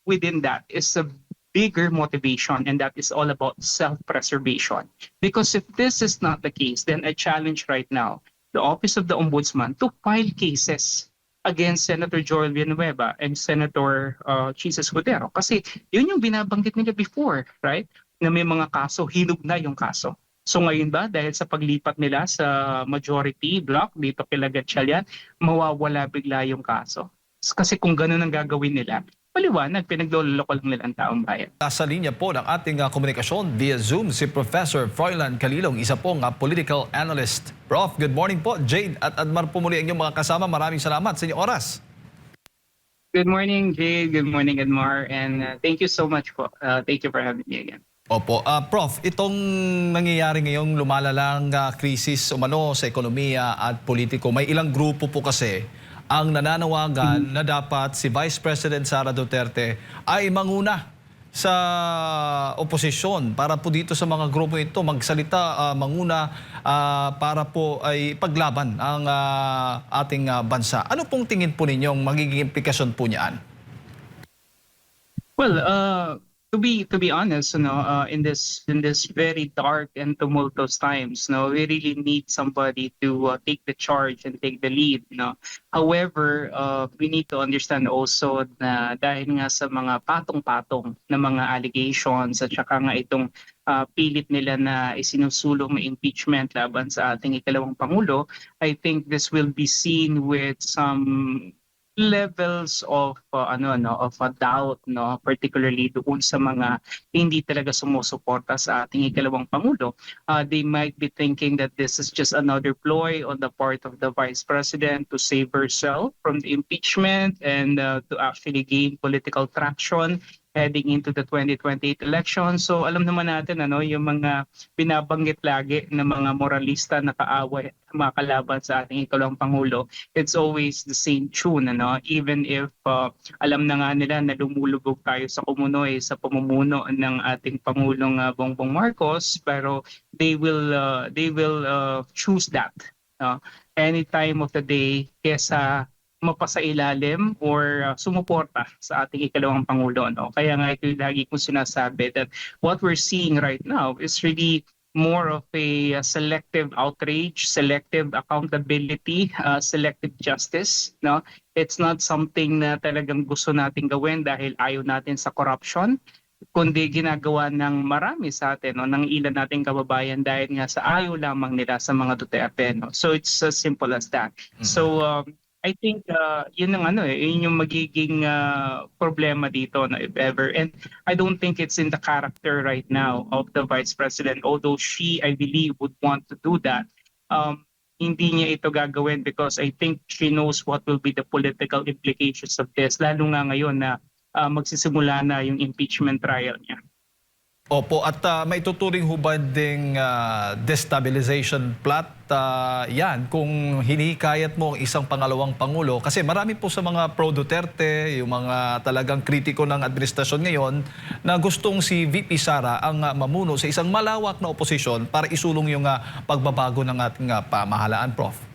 within that is a bigger motivation, and that is all about self-preservation. Because if this is not the case, then I challenge right now the Office of the Ombudsman to file cases against Senator Joel Villanueva and Senator Jesus Cordero. Kasi yun yung binabanggit nila before, right? Na may mga kaso, hinog na yung kaso. So ngayon ba, dahil sa paglipat nila sa majority block dito kila Gatchalian, mawawala bigla yung kaso? Kasi kung ganun ang gagawin nila, paliwanag, pinagloloko lang nila ang taong bayan. Nasa linya po ng ating komunikasyon via Zoom si Professor Froilan Calilong, isa pong political analyst. Prof, good morning po. Jade at Admar po muli ang inyong mga kasama. Maraming salamat sa inyong oras. Good morning, Jade. Good morning, Admar. And thank you so much po. Thank you for having me again. Opo. Prof, itong nangyayari ngayong lumalalang krisis umano sa ekonomiya at politiko, may ilang grupo po kasi ang nananawagan na dapat si Vice President Sara Duterte ay manguna sa oposisyon para po dito sa mga grupo ito magsalita, manguna para po ay paglaban ang ating bansa. Ano pong tingin po ninyong magiging implikasyon po niyan? Well, to be honest, in this very dark and tumultuous times, we really need somebody to take the charge and take the lead. However, we need to understand also na dahil nga sa mga patong-patong na mga allegations at saka nga itong pilit nila na isinusulong na impeachment laban sa ating ikalawang Pangulo, I think this will be seen with some levels of doubt, particularly doon sa mga hindi talaga sumusuporta sa ating ikalawang Pangulo. They might be thinking that this is just another ploy on the part of the Vice President to save herself from the impeachment and to actually gain political traction heading into the 2028 election. So alam naman natin yung mga binabanggit lagi ng mga moralista na kaaway, mga kalaban sa ating ikalawang Pangulo. It's always the same tune, even if alam na nga nila na lumulubog tayo sa kumunoy sa pamumuno ng ating Pangulong Bongbong Marcos, pero they will choose that any time of the day kesa mapasailalim or sumuporta sa ating ikalawang Pangulo. Kaya nga ito lagi kong sinasabi that what we're seeing right now is really more of a selective outrage, selective accountability, selective justice. It's not something na talagang gusto nating gawin dahil ayaw natin sa corruption, kundi ginagawa ng marami sa atin, ng ilan nating kababayan dahil nga sa ayaw lamang nila sa mga Duterte. So it's as simple as that. So I think yun yung magiging problema dito if ever. And I don't think it's in the character right now of the Vice President, although she, I believe, would want to do that. Hindi niya ito gagawin because I think she knows what will be the political implications of this, lalo nga ngayon na magsisimula na yung impeachment trial niya. Opo, at may tuturing hubad ding destabilization plot yan kung hinikayat mo ang isang pangalawang Pangulo. Kasi marami po sa mga pro-Duterte, yung mga talagang kritiko ng administrasyon ngayon, na gustong si VP Sara ang mamuno sa isang malawak na oposisyon para isulong yung pagbabago ng ating pamahalaan, Prof.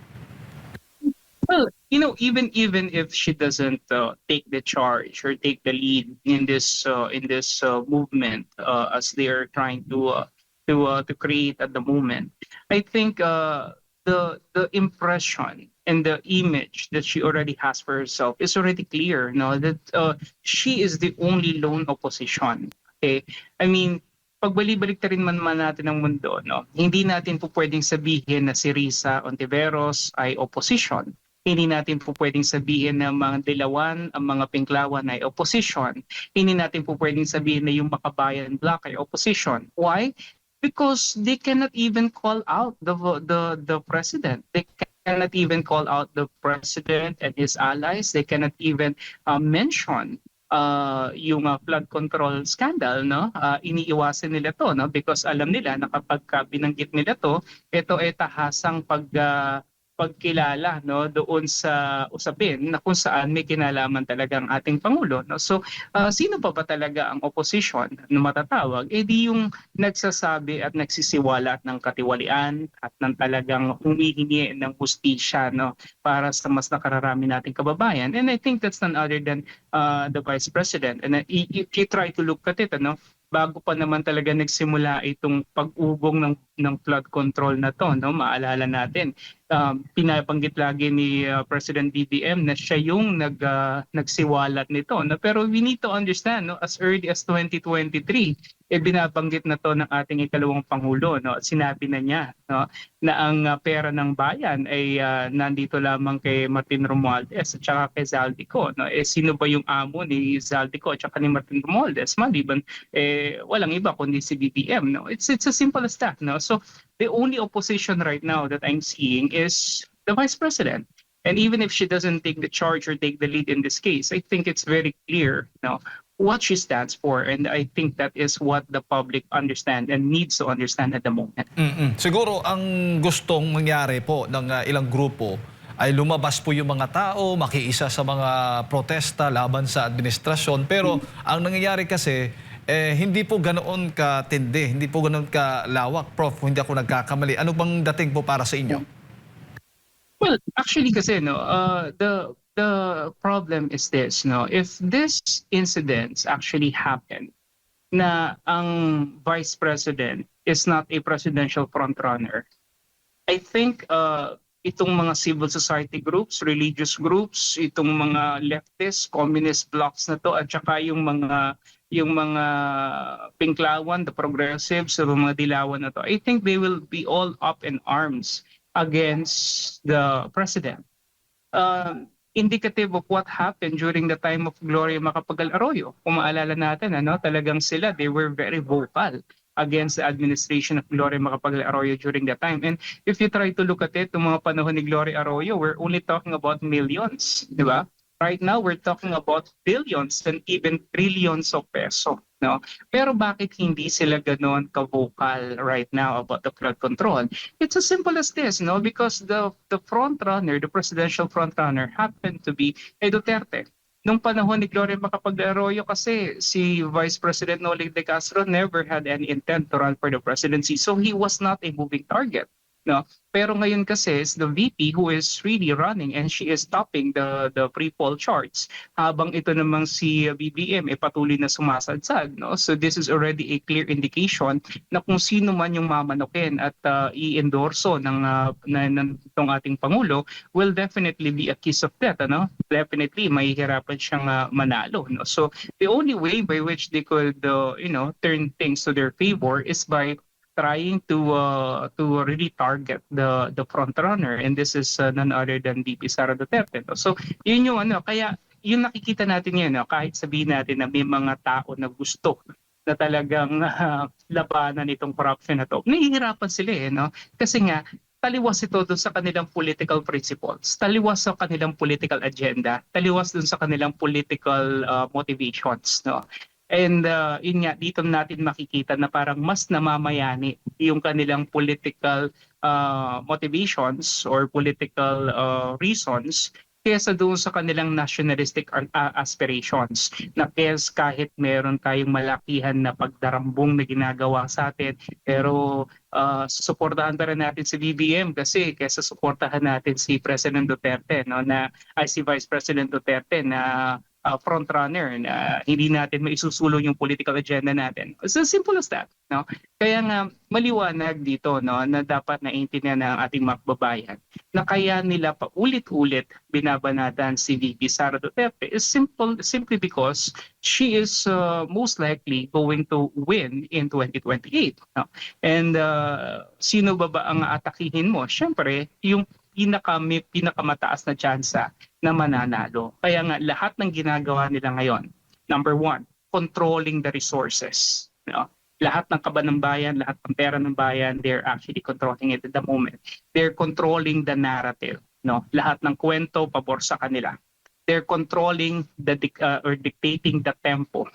Well, even if she doesn't take the charge or take the lead in this movement as they are trying to create at the moment, I think the impression and the image that she already has for herself is already clear. That she is the only lone opposition. Okay, I mean, pagbalik-balik rin man natin ang mundo, hindi natin po pwedeng sabihin na si Risa Ontiveros ay opposition. Hindi natin po pwedeng sabihin na mga Dilawan, ang mga Pinklawan ay opposition. Hindi natin po pwedeng sabihin na yung Makabayan Bloc ay opposition. Why? Because they cannot even call out the president. They cannot even call out the president and his allies. They cannot even mention yung flood control scandal, iniiwasan nila to, because alam nila na kapag binanggit nila to, ito ay tahasang pagkilala, no, doon sa usapin na kung saan may kinalaman talaga ang ating pangulo, no. So sino pa ba talaga ang opposition na matatawag? Eh di yung nagsasabi at nagsisiwalat ng katiwalian at ng talagang humihingi ng hustisya, no, para sa mas nakararami nating kababayan. And I think that's none other than the Vice President. And you try to look at it, ano, bago pa naman talaga nagsimula itong pag-ugong ng flood control na to, no, maalala natin, pinabanggit lagi ni President BBM na siya yung nagsiwalat nito, no? Pero we need to understand, no, as early as 2023 binabanggit na to ng ating ikalawang pangulo, no, at sinabi na niya, no, na ang pera ng bayan ay nandito lamang kay Martin Romualdez at saka kay Zaldico, no. Sino ba yung amo ni Zaldico at saka ni Martin Romualdez? Maliban walang iba kundi si BBM, no. It's as simple as that, no. So the only opposition right now that I'm seeing is the Vice President. And even if she doesn't take the charge or take the lead in this case, I think it's very clear, no, what she stands for. And I think that is what the public understand and needs to understand at the moment. Siguro ang gustong mangyari po ng ilang grupo ay lumabas po yung mga tao, makiisa sa mga protesta laban sa administrasyon. Pero ang nangyayari kasi, hindi po ganoon katindi, hindi po ganoon kalawak. Prof, hindi ako nagkakamali. Ano bang dating po para sa inyo? Well, actually kasi, no, the problem is this, no, if this incidents actually happen na ang Vice President is not a presidential frontrunner, I think itong mga civil society groups, religious groups, itong mga leftist, communist blocs na to, at saka yung mga pinklawan, the progressives, the mga dilawan na to, I think they will be all up in arms against the president. Indicative of what happened during the time of Gloria Macapagal Arroyo. Kung maalala natin, ano, talagang sila, they were very vocal against the administration of Gloria Macapagal Arroyo during that time. And if you try to look at it, yung mga panahon ni Gloria Arroyo, we're only talking about millions, di ba? Right now, we're talking about billions and even trillions of peso, no? Pero bakit hindi sila ganon ka-vocal right now about the flood control? It's as simple as this, no? Because the front runner, the presidential front runner, happened to be Duterte. Nung panahon ni Gloria Macapagal Arroyo kasi si Vice President Noling de Castro never had any intent to run for the presidency, so he was not a moving target, no? Pero ngayon kasi is the VP who is really running and she is topping the pre-poll charts, habang ito namang si BBM patuloy na sumasadsad, no? So this is already a clear indication na kung sino man yung mamanokin at i-endorso ng ating pangulo will definitely be a kiss of death, ano? Definitely mahihirapan siyang manalo, no? So the only way by which they could turn things to their favor is by trying to really target the front runner, and this is none other than VP Sara Duterte. No? So yun yung kaya yung nakikita natin yan, no? Kahit sabihin natin na may mga tao na gusto na talagang labanan itong corruption na to, nahihirapan sila no? Kasi nga taliwas ito doon sa kanilang political principles, taliwas sa kanilang political agenda, taliwas doon sa kanilang political motivations, no? And yun nga, dito natin makikita na parang mas namamayani yung kanilang political motivations or political reasons kaysa doon sa kanilang nationalistic aspirations, na kahit meron tayong malakihan na pagdarambong na ginagawa sa atin, pero susuportahan pa rin natin si BBM kasi kaysa suportahan natin si President Duterte, no, na ay si Vice President Duterte na front runner na hindi natin maisusulong yung political agenda natin. It's as simple as that, no? Kaya nga maliwanag dito, no, na dapat naintindihan ng ating mga kababayan na kaya nila paulit-ulit binabanatan si VP Sara Duterte is simply because she is most likely going to win in 2028, no? And sino ba ang atakihin mo? Siyempre, yung pinakamataas na tsansa na mananalo. Kaya nga lahat ng ginagawa nila ngayon, number one, controlling the resources. No? Lahat ng kaba ng bayan, lahat ng pera ng bayan, they're actually controlling it at the moment. They're controlling the narrative. No? Lahat ng kwento, pabor sa kanila. They're controlling or dictating the tempo,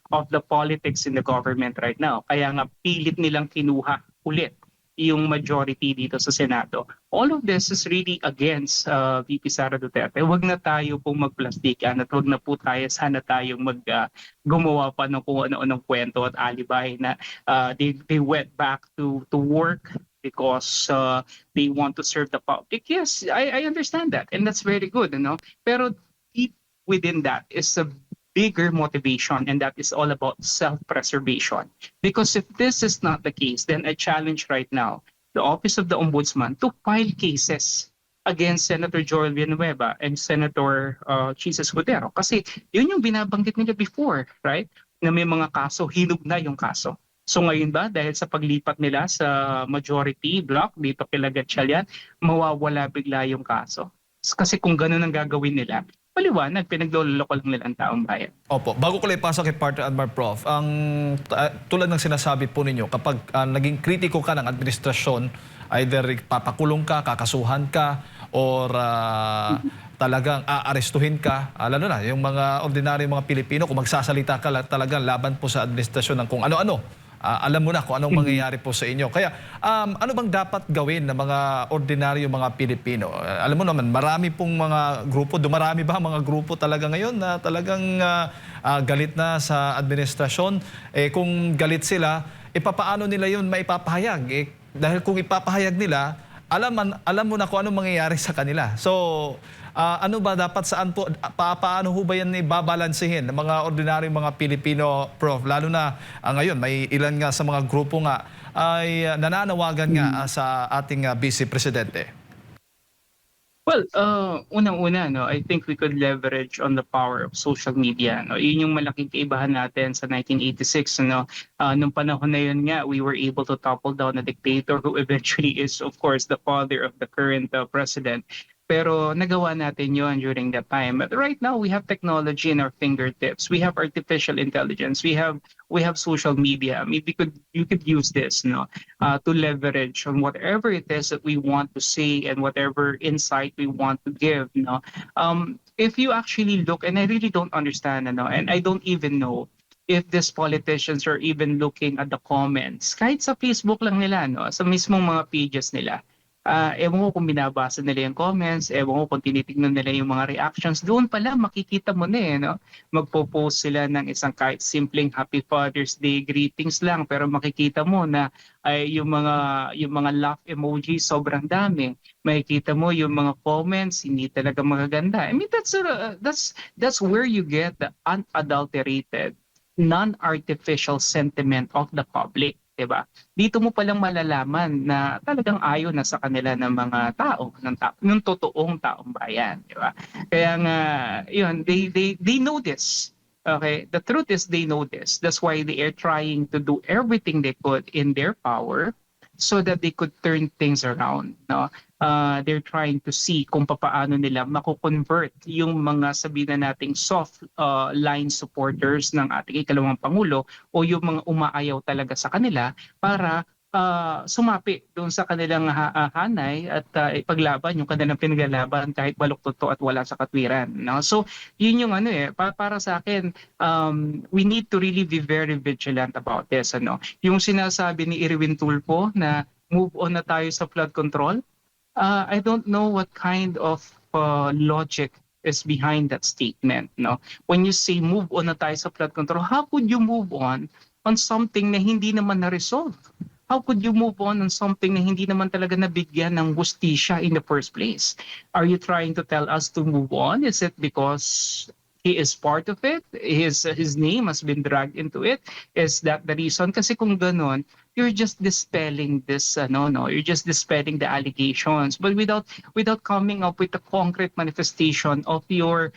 of the politics in the government right now. Kaya nga pilit nilang kinuha ulit yung majority dito sa Senado. All of this is really against VP Sara Duterte. Huwag na tayo pong magplastikan at huwag na po tayo sana tayong gumawa pa ng kung ano-anong kwento at alibay na they went back to work because they want to serve the public. Yes, I understand that, and that's very good, you know. Pero deep within that is a bigger motivation, and that is all about self-preservation. Because if this is not the case, then I challenge right now the Office of the Ombudsman to file cases against Senator Joel Villanueva and Senator Jesus Cordero. Kasi yun yung binabanggit nila before, right? Na may mga kaso, hinug na yung kaso. So ngayon ba, dahil sa paglipat nila sa majority block dito kila Gatchalian, mawawala bigla yung kaso? Kasi kung ganun ang gagawin nila, paliwanag, pinagloloko lang nila ang taong bayan. Opo, bago ko lang ipasok kay Partner Admar Prof, tulad ng sinasabi po ninyo, kapag naging kritiko ka ng administrasyon, either papakulong ka, kakasuhan ka, or talagang aarestuhin ka, lalo na yung mga ordinaryong mga Pilipino, kung magsasalita ka talagang laban po sa administrasyon ng kung ano-ano, alam mo na kung anong mangyayari po sa inyo. Kaya ano bang dapat gawin ng mga ordinaryo mga Pilipino? Alam mo naman, marami pong mga grupo, dumarami ba mga grupo talaga ngayon na talagang galit na sa administrasyon? Kung galit sila, papaano nila yun maipapahayag? Dahil kung ipapahayag nila, alam mo na kung anong mangyayari sa kanila. So, ano ba dapat saan po, paano ho ba yan ibabalansehin ng mga ordinaryong mga Pilipino, Prof? Lalo na ngayon, may ilan nga sa mga grupo nga ay nananawagan nga sa ating Vice Presidente. Well, unang-una, no, I think we could leverage on the power of social media. No? Yun yung malaking kaibahan natin sa 1986. No? Nung panahon na yun nga, we were able to topple down a dictator who eventually is, of course, the father of the current president. Pero nagawa natin yon during that time. But right now, we have technology in our fingertips. We have artificial intelligence. We have social media. I mean, you could use this, no, to leverage on whatever it is that we want to say and whatever insight we want to give. No, if you actually look, and I really don't understand, no, and I don't even know if these politicians are even looking at the comments. Kahit sa Facebook lang nila, no, sa mismong mga pages nila. Ewan ko kung binabasa nila yung comments, ewan ko kung tinitignan nila yung mga reactions. Doon pala makikita mo na no? Magpo-post sila ng isang kahit simpleng Happy Father's Day greetings lang, pero makikita mo na yung mga laugh emojis sobrang dami. Makikita mo yung mga comments hindi talaga magaganda. I mean, that's where you get the unadulterated, non-artificial sentiment of the public. Diba? Dito mo palang malalaman na talagang ayaw na sa kanila ng mga tao, ng totoong taong bayan, diba? Kaya nga, yun, they know this. Okay? The truth is they know this. That's why they are trying to do everything they could in their power so that they could turn things around, no? They're trying to see kung paano nila mako-convert yung mga sabihin na nating soft line supporters ng ating ikalawang pangulo o yung mga umaayaw talaga sa kanila para sumapi doon sa kanilang hanay at ipaglaban yung kanilang pinaglalaban kahit baluktot at wala sa katwiran, no? So yun yung para sa akin, we need to really be very vigilant about this, ano. Yung sinasabi ni Irwin Tulfo na move on na tayo sa flood control, I don't know what kind of logic is behind that statement, no? When you say move on na tayo sa flood control, how could you move on something na hindi naman na-resolve? How could you move on something na hindi naman talaga nabigyan ng hustisya in the first place? Are you trying to tell us to move on? Is it because he is part of it? His name has been dragged into it? Is that the reason? Kasi kung ganun, you're just dispelling this, you're just dispelling the allegations, but without coming up with a concrete manifestation of your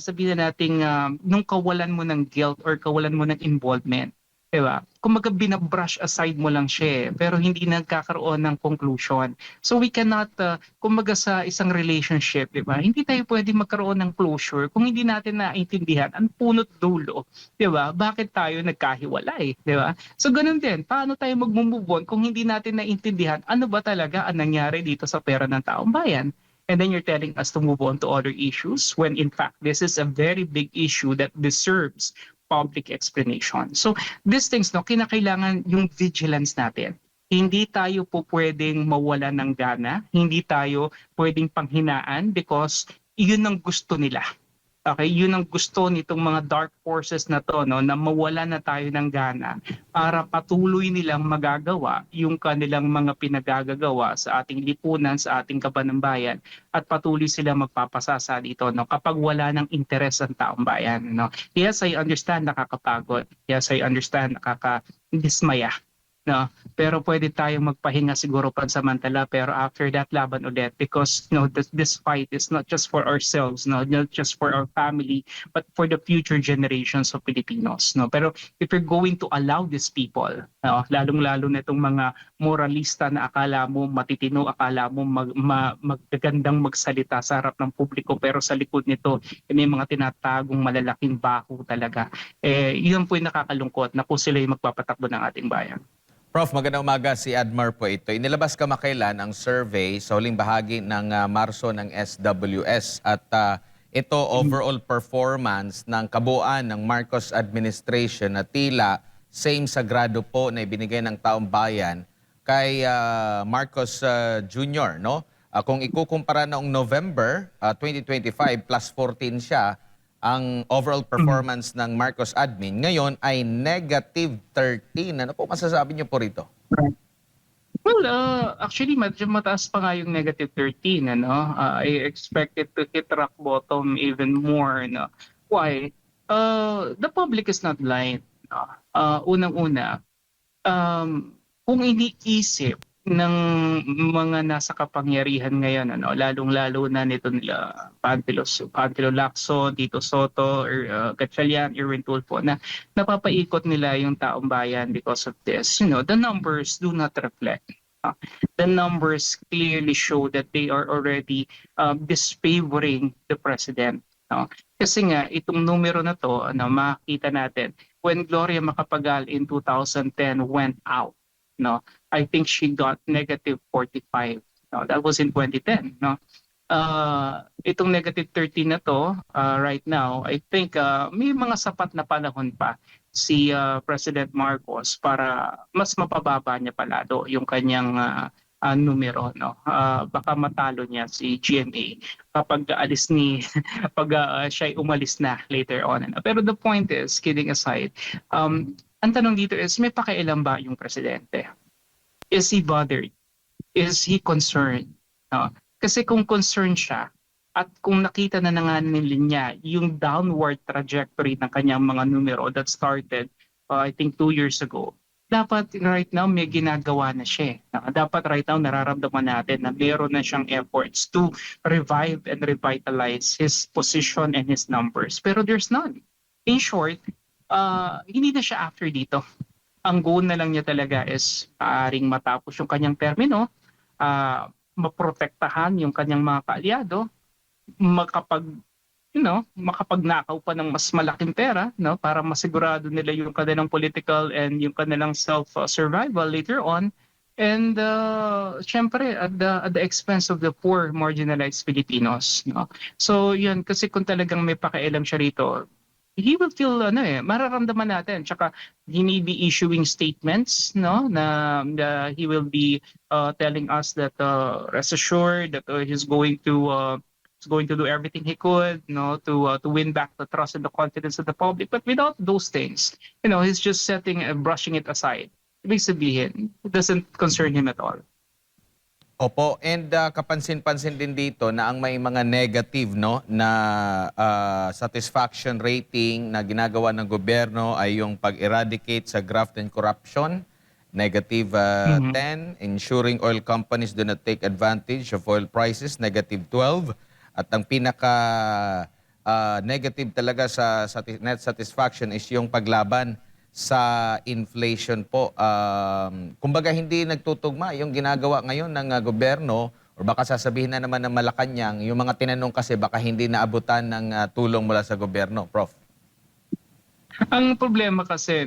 sabihin nating nung kawalan mo ng guilt or kawalan mo ng involvement. Diba? Kumbaga binabrush aside mo lang siya pero hindi nagkakaroon ng conclusion. So we cannot, kumbaga sa isang relationship, diba? Hindi tayo pwede magkaroon ng closure kung hindi natin naintindihan ang punot dulo. Diba? Bakit tayo nagkahiwalay? Diba? So ganun din, paano tayo mag-move on kung hindi natin naintindihan ano ba talaga ang nangyari dito sa pera ng taong bayan? And then you're telling us to move on to other issues when in fact this is a very big issue that deserves public explanation. So these things, kinakailangan yung vigilance natin. Hindi tayo po pwedeng mawala ng gana, hindi tayo pwedeng panghinaan because yun ang gusto nila. Okay, yun ang gusto nitong mga dark forces na to, no, na mawala na tayo ng gana para patuloy nilang magagawa yung kanilang mga pinagagagawa sa ating lipunan, sa ating kabanambayan at patuloy sila magpapasasa dito, no, kapag wala ng interes ang taong bayan, no. Yes, I understand nakakapagod. Yes, I understand nakakadismaya. No, pero pwede tayong magpahinga siguro pansamantala pero after that laban ulit because this fight is not just for ourselves, no, not just for our family but for the future generations of Filipinos, no. Pero if you're going to allow these people, no, lalong-lalo na itong mga moralista na akala mo matitino, akala mo magagandang magsalita sa harap ng publiko pero sa likod nito may mga tinatagong malalaking baho talaga, yun po yung nakakalungkot na kung sila yung magpapatakbo ng ating bayan. Prof, magandang umaga. Si Admar po ito. Inilabas kamakailan ang survey sa huling bahagi ng Marso ng SWS at ito overall performance ng kabuuan ng Marcos administration na tila same sagrado po na ibinigay ng taong bayan kay Marcos Jr. No? Kung ikukumpara noong November 2025 plus 14 siya, ang overall performance ng Marcos admin ngayon ay negative 13. Ano po masasabi niyo po rito? Well, actually, medyo mataas pa nga yung negative 13, ano? I expect it to hit rock bottom even more, no? Why? The public is not blind. No? Unang-una, kung iniisip ng mga nasa kapangyarihan ngayon, ano, lalong-lalo na nito nila Panfilo Lacson, Tito Soto, or Gatchalian, Erwin Tulfo, na napapaikot nila yung taong bayan because of this. The numbers do not reflect. The numbers clearly show that they are already disfavoring the president. No? Kasi nga, itong numero na to, makita natin, when Gloria Macapagal in 2010 went out, no, I think she got negative 45. No, that was in 2010. No, itong negative 13 na to right now, I think may mga sapat na panahon pa si President Marcos para mas mapababa niya palalo yung kanyang numero, no. Baka matalo niya si GMA kapag alis ni pag siya umalis na later on. Pero the point is, kidding aside, ang tanong dito is may pakialam ba yung presidente? Is he bothered? Is he concerned? No? Kasi kung concerned siya at kung nakita na nga niya yung downward trajectory ng kanyang mga numero that started I think 2 years ago, dapat right now may ginagawa na siya. Dapat right now nararamdaman natin na meron na siyang efforts to revive and revitalize his position and his numbers. Pero there's none. In short, hindi na siya after dito. Ang goal na lang niya talaga is aaring matapos yung kanyang termino, maprotektahan yung kanyang mga kaalyado, makapagnakaw pa ng mas malaking pera, no, para masigurado nila yung kanilang political and yung kanilang self-survival later on. And syempre at the expense of the poor marginalized Filipinos, no. So yun, kasi kung talagang may pakialam siya rito, he will feel mararamdaman natin, tsaka he may be issuing statements, no, na he will be telling us that rest assured that he's going to do everything he could, to win back the trust and the confidence of the public. But without those things, he's just brushing it aside. Ibig sabihin, it doesn't concern him at all. Opo, and kapansin-pansin din dito na ang may mga negative na satisfaction rating na ginagawa ng gobyerno ay yung pag-eradicate sa graft and corruption, negative 10, ensuring oil companies do not take advantage of oil prices, negative 12, at ang pinaka negative talaga sa net satisfaction is yung paglaban sa inflation po. Kumbaga hindi nagtutugma yung ginagawa ngayon ng gobyerno, or baka sasabihin na naman ng Malacanang, yung mga tinanong kasi baka hindi naabutan ng tulong mula sa gobyerno, Prof. Ang problema kasi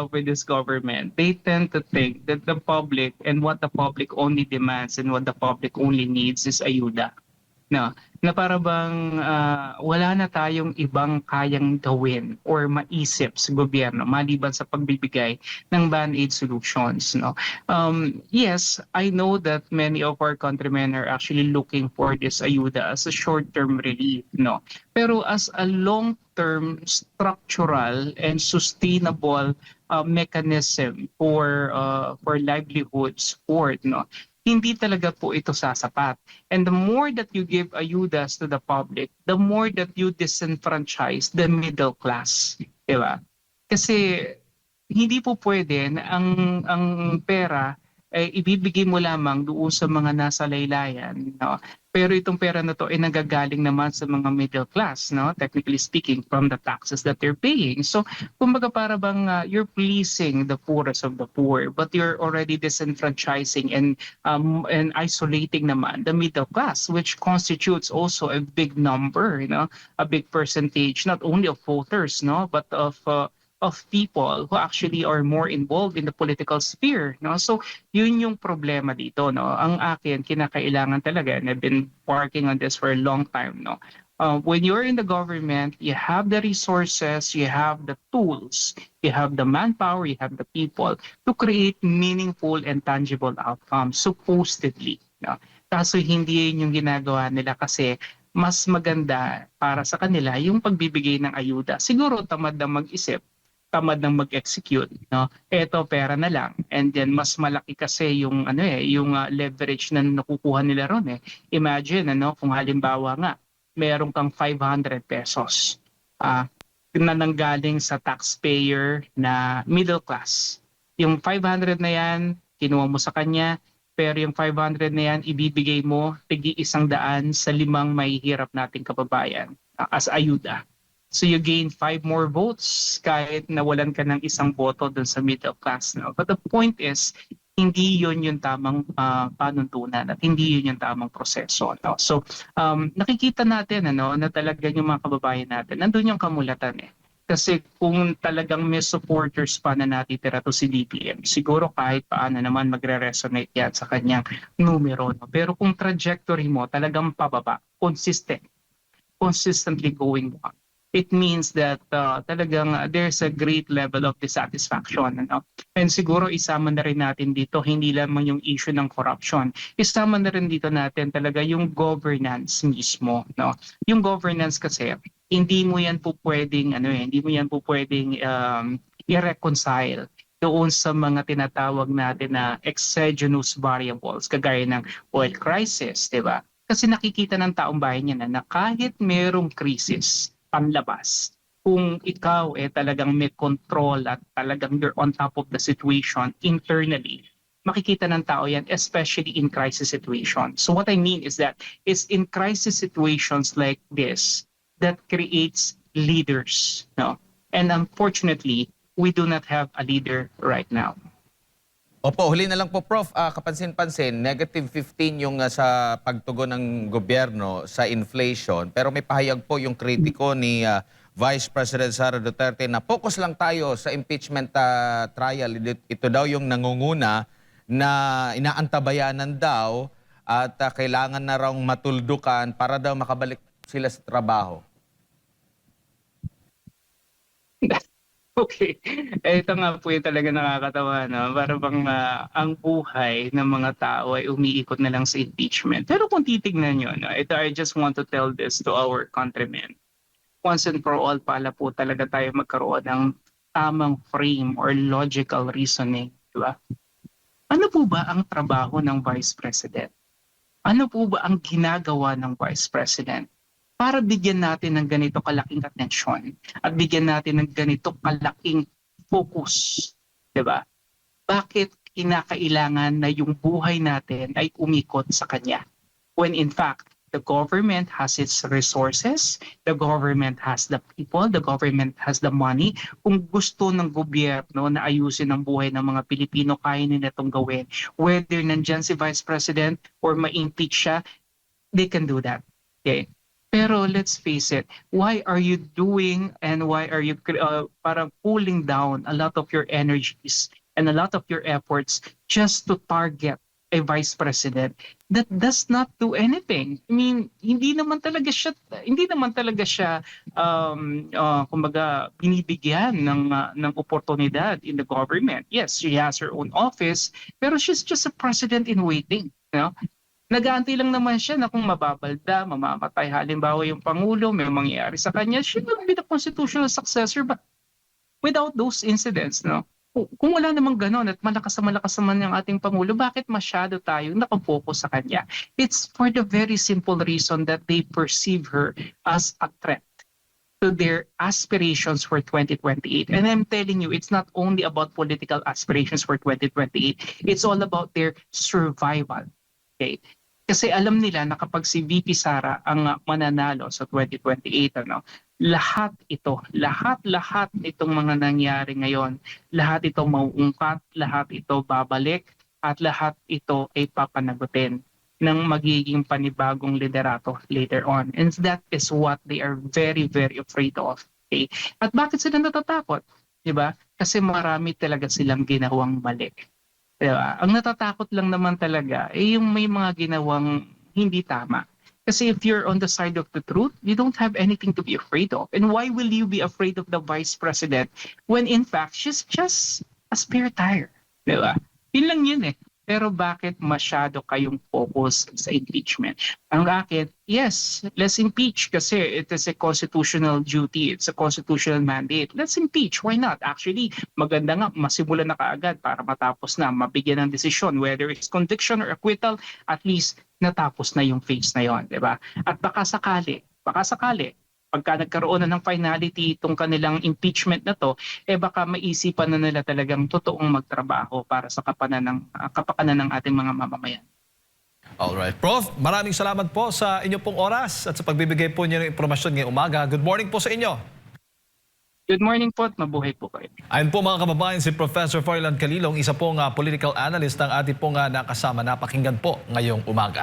with this government, they tend to think that the public and what the public only demands and what the public only needs is ayuda. No, na para bang wala na tayong ibang kayang gawin or maisip sa gobyerno maliban sa pagbibigay ng band-aid solutions, no? Yes, I know that many of our countrymen are actually looking for this ayuda as a short-term relief, no? Pero as a long-term structural and sustainable mechanism for livelihood support, no? Hindi talaga po ito sasapat. And the more that you give ayudas to the public, the more that you disenfranchise the middle class. Di ba? Kasi hindi po pwede na ang pera ay ibibigay mo lamang doon sa mga nasa laylayan, no? Pero itong pera na to ay nagagaling naman sa mga middle class, no? Technically speaking, from the taxes that they're paying. So, kumbaga para bang you're pleasing the poorest of the poor, but you're already disenfranchising and isolating naman the middle class, which constitutes also a big number, a big percentage, not only of voters, but of people who actually are more involved in the political sphere, no? So yun yung problema dito, no? Ang akin kinakailangan talaga, and I've been working on this for a long time, no? When you're in the government, you have the resources, you have the tools, you have the manpower, you have the people to create meaningful and tangible outcomes, supposedly, no? Kaso hindi yun yung ginagawa nila kasi mas maganda para sa kanila yung pagbibigay ng ayuda. Siguro tamad na mag-isip, tamad ng mag-execute, no? Eto pera na lang. And then mas malaki kasi yung leverage na nakukuha nila ron eh. Imagine kung halimbawa nga meron kang 500 pesos na nanggaling sa taxpayer na middle class. Yung 500 na yan, kinuha mo sa kanya, pero yung 500 na yan, ibibigay mo tig-100 sa 5 mahihirap nating kababayan as ayuda. So you gain 5 more votes kahit nawalan ka ng isang boto dun sa middle class. No? But the point is, hindi yun yung tamang panuntunan at hindi yun yung tamang proseso. No? So nakikita natin na talaga yung mga kababayan natin, nandun yung kamulatan eh. Kasi kung talagang may supporters pa na natitira to si DPM, siguro kahit paano naman magre-resonate yan sa kanyang numero. No? Pero kung trajectory mo talagang pababa, consistently going down, it means that talagang there's a great level of dissatisfaction. And siguro isama na rin natin dito, hindi lamang yung issue ng corruption, isama na rin dito natin talaga yung governance mismo. No? Yung governance kasi, hindi mo yan po pwedeng, i-reconcile doon sa mga tinatawag natin na exogenous variables, kagaya ng oil crisis, di ba? Kasi nakikita ng taong bayan niya na kahit merong krisis, panlabas. Kung ikaw talagang may control at talagang you're on top of the situation internally, makikita ng tao yan, especially in crisis situations. So what I mean is that it's in crisis situations like this that creates leaders. No? And unfortunately, we do not have a leader right now. Opo, huli na lang po, Prof. Kapansin-pansin, negative 15 yung sa pagtugon ng gobyerno sa inflation. Pero may pahayag po yung kritiko ni Vice President Sara Duterte na focus lang tayo sa impeachment trial. Ito daw yung nangunguna na inaantabayanan daw at kailangan na raw matuldukan para daw makabalik sila sa trabaho. Okay. Ito nga po yung talaga nakakatawa, no? Para bang ang buhay ng mga tao ay umiikot na lang sa impeachment. Pero kung titignan nyo, ito, I just want to tell this to our countrymen. Once and for all, pala po talaga tayo magkaroon ng tamang frame or logical reasoning. Di ba? Ano po ba ang trabaho ng Vice President? Ano po ba ang ginagawa ng Vice President para bigyan natin ng ganito kalaking atensyon at bigyan natin ng ganito kalaking focus, 'di ba? Bakit kinakailangan na yung buhay natin ay umikot sa kanya? When in fact, the government has its resources, the government has the people, the government has the money. Kung gusto ng gobyerno na ayusin ang buhay ng mga Pilipino, kaya nila itong gawin. Whether nandyan si Vice President or ma-impeach siya, they can do that. Okay? Pero let's face it, why are you doing and why are you parang pulling down a lot of your energies and a lot of your efforts just to target a vice president that does not do anything. I mean, hindi naman talaga siya kumbaga binibigyan ng oportunidad in the government. Yes, she has her own office, pero she's just a president in waiting, you know? Nag-aantay lang naman siya na kung mababalda, mamamatay halimbawa yung Pangulo, may mangyayari sa kanya, she will be the constitutional successor. But without those incidents, no? Kung wala namang ganon at malakas naman yung ating Pangulo, bakit masyado tayo nakapokus sa kanya? It's for the very simple reason that they perceive her as a threat to their aspirations for 2028. And I'm telling you, it's not only about political aspirations for 2028. It's all about their survival. Okay? Kasi alam nila na kapag si VP Sara ang mananalo sa 2028, lahat itong mga nangyari ngayon, lahat ito mauungkat, lahat ito babalik, at lahat ito ay papanagutin ng magiging panibagong liderato later on. And that is what they are very, very afraid of. Okay? At bakit sila natatakot? Diba? Kasi marami talaga silang ginawang mali. Diba? Ang natatakot lang naman talaga ay yung may mga ginawang hindi tama. Kasi if you're on the side of the truth, you don't have anything to be afraid of. And why will you be afraid of the vice president when in fact she's just a spare tire? Diba? Yun lang yun eh. Pero bakit masyado kayong focus sa impeachment? Ang akin, yes, let's impeach kasi it is a constitutional duty. It's a constitutional mandate. Let's impeach. Why not? Actually, maganda nga, masimulan na kaagad para matapos na, mabigyan ng desisyon. Whether it's conviction or acquittal, at least natapos na yung phase na yon, di ba? At baka sakali, pagka nagkaroon na ng finality itong kanilang impeachment na to, baka maisipan na nila talagang totoong magtrabaho para sa kapakanan ng ating mga mamamayan. Alright. Prof, maraming salamat po sa inyo pong oras at sa pagbibigay po niyo ng impormasyon ngayong umaga. Good morning po sa inyo. Good morning po at mabuhay po kayo. Ayun po mga kababayan, si Professor Froilan Calilong, isa pong political analyst ng ating pong nakasama. Napakinggan po ngayong umaga.